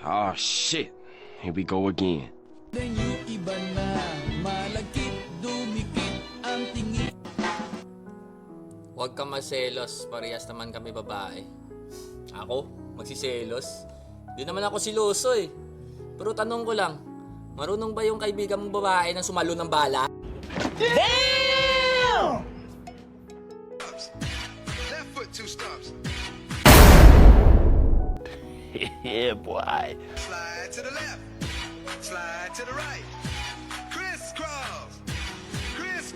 Oh shit, here we go again. Iba na, malagkit, dumikit ang tingin. Huwag kang maselos, parehas naman kami babae. Ako? Magsiselos? Di naman ako siloso eh. Pero tanong ko lang, marunong ba yung kaibigan mong babae na sumalo ng bala? Damn! Left foot, 2 stumps. Yeah, boy. Slide to the left. Slide to the right. Crisscross. Criss.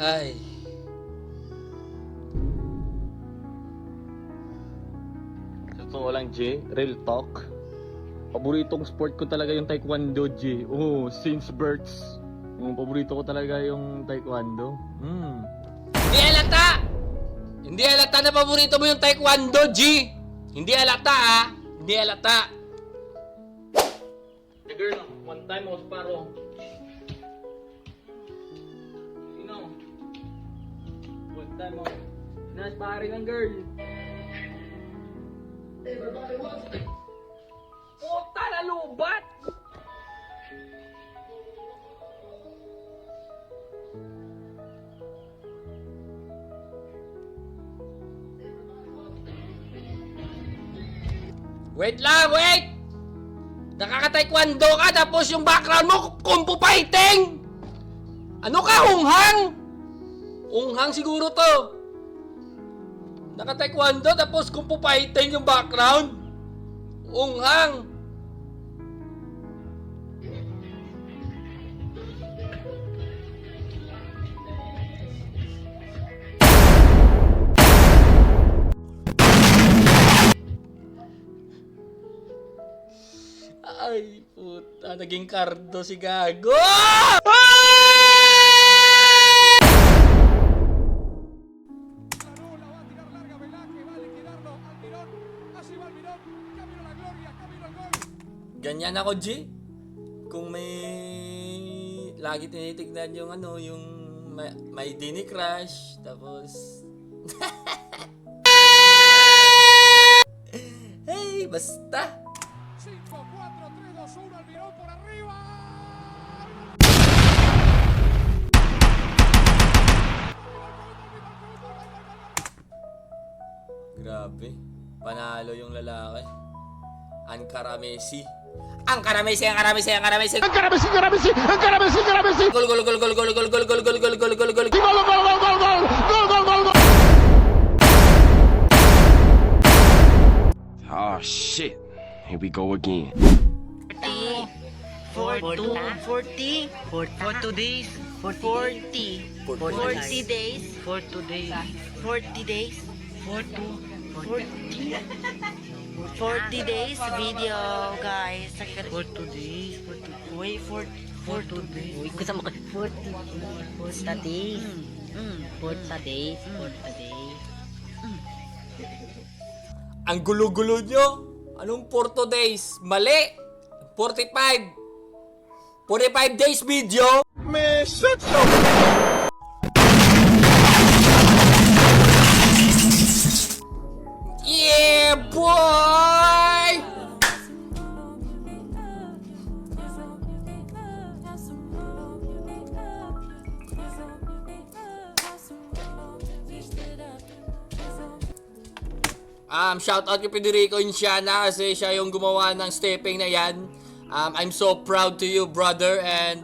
Ay. Totoo lang, G. Real talk. Paboritong sport ko talaga yung taekwondo, G. Oh, since births. Paborito ko talaga yung taekwondo. Hindi halata! Hindi halata na paborito mo yung taekwondo, G! Hindi halata ah! Hindi halata! The girl, one time was paro. You know, one time was sinasparing ng girl. Puta na lubat! Wait lang, wait! Nakaka-taekwondo ka tapos yung background mo kung fu fighting! Ano ka, unghang? Unghang siguro to. Naka-taekwondo tapos kung fu fighting yung background? Unghang! Ay, puta. Naging kardo si Gago! Ganyan ako, G. Kung may lagi tinitignan yung ano, yung may dini crush, tapos hey, basta. 5, 4, 3, 2, 1, Almirón por arriba. Grabe. Panalo yung lalaki. Ankara Messi. Ankara Messi, Ankara Messi, Ankara Messi. Ankara Messi, Ankara Messi, Ankara Messi, Ankara Messi. Gol, gol, gol, gol, gol, gol, gol, gol, gol, gol, gol, gol, gol. Gol, gol, gol, gol, gol, gol, gol, gol, gol, gol. Oh shit, here we go again. 40 days. 40 days. 40 days video, guys. 40 days. Wait, 40 days. Uy, kusama ka. 40 days. 40 days. Ang gulo-gulo nyo. Anong 40 days? Mali. 45. 45 days video. Man, shut your... Yeah, boy! Shout out kay Federico Inciana kasi siya yung gumawa ng stepping na yan. I'm so proud to you, brother, and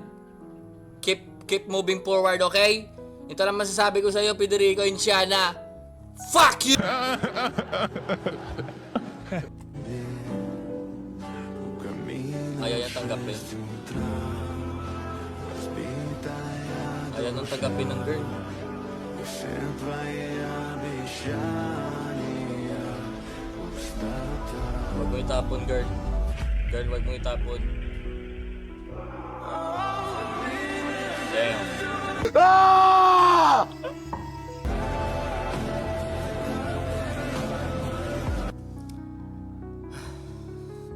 keep moving forward, okay? Ito lang masasabi ko sa iyo, Federico Inciana. Fuck you! Ayaw yan tanggapin. Ayaw nang tanggapin ng girl. Huwag mo itapon, girl. Girl, huwag mo itapon. Damn.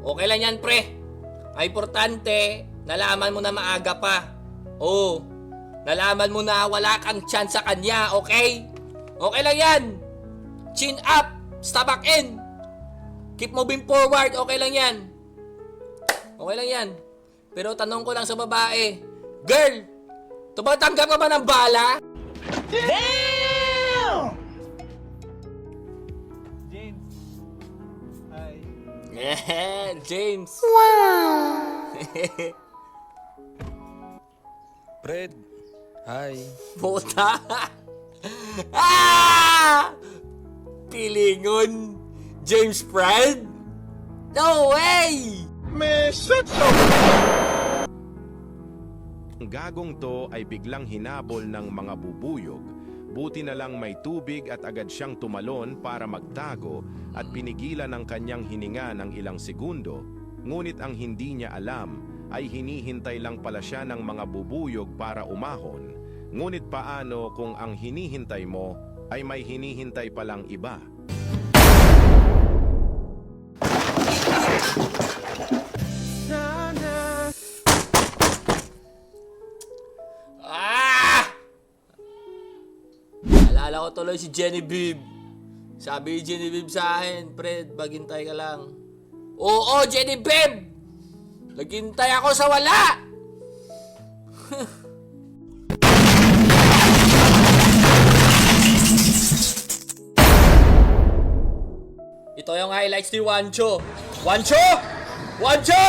Okay lang yan, pre. Ay importante, nalaman mo na maaga pa. Oo. Nalaman mo na wala kang chance sa kanya, okay? Okay lang yan. Chin up. Stomach in. Keep moving forward. Okay lang yan. Okay lang yan. Pero tanong ko lang sa babae. Girl, tumatanggap ka ba ng bala? Yeah, James. Wow. Fred, hi. Puta. Ah! Pilingon. James Fred? No way! Me shut Ang gagong to ay biglang hinabol ng mga bubuyog. Buti na lang may tubig at agad siyang tumalon para magtago at pinigilan ng kanyang hininga ng ilang segundo. Ngunit ang hindi niya alam ay hinihintay lang pala siya ng mga bubuyog para umahon. Ngunit paano kung ang hinihintay mo ay may hinihintay palang iba? Ah! Alala ko tuloy si Genevieve. Sabi ni Genevieve sa akin, Fred, maghintay ka lang. Oo, Genevieve! Naghintay ako sa wala! Ito yung highlights ni Wancho. Wancho! Wancho!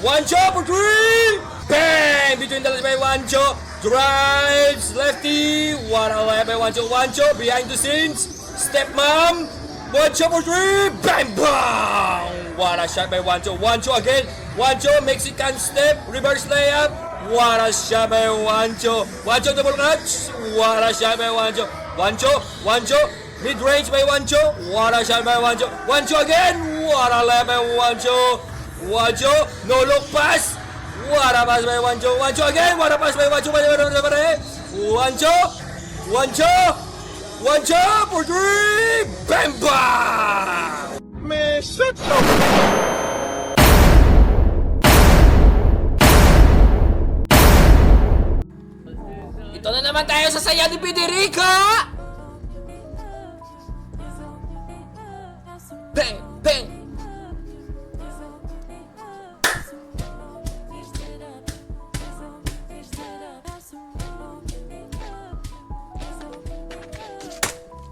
Wancho for three! Bang! Between the left by Wancho. Drives lefty. What a left by Wancho. Wancho behind the scenes. Step mom. Wancho for three. Bang! Bang! What a shot by Wancho. Wancho again. Wancho Mexican step. Reverse layup. What a shot by Wancho. Wancho double clutch. What a shot by Wancho. Wancho. Wancho. Mid-range by Wancho. What a shot by Wancho. Wancho again. What a left by Wancho. Wancho. No look pass. What a pass by Wancho. Wancho again. What a pass by Wancho. Wancho. Wancho. Wancho for three. Bam bam. Me shut Ito na naman tayo sa saya ni Federico. Bang! Bang!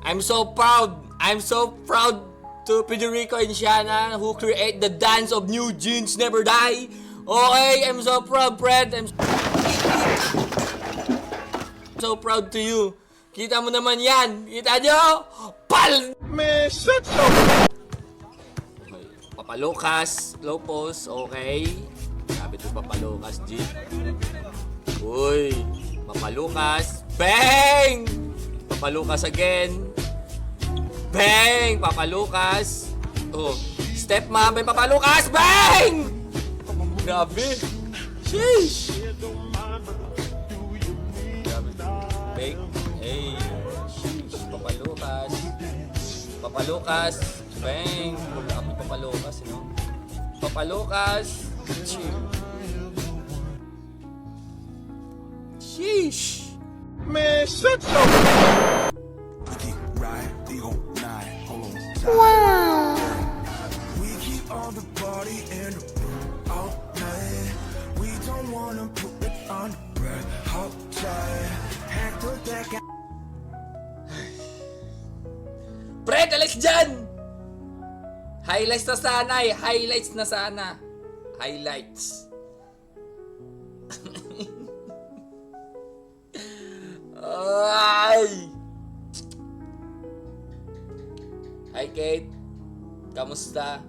I'm so proud. I'm so proud to Federico and Shanna who create the dance of New Jeans Never Die. Okay, I'm so proud, Fred. I'm so proud to you. Kita mo naman yan. Kita nyo? Pal! Me shut Papalukas, low post, okay. Sabi ito papalukas, G. Uy, papalukas, bang! Papalukas again. Bang! Papalukas. Oh, step mom, may papalukas, bang! Grabe. Sheesh! Grabe. Bang. Hey. Sheesh. Papalukas. Papalukas. Bang! Grabe papalukas, you know? Papalukas. Sheesh! Me shut Wow. We keep all the party in the room all night. We don't wanna put it on the red hot side. Handle that guy. Fred, alis dyan! Highlights na sana eh. Highlights na sana. Highlights. Ay! Hi, Kate. Kamusta?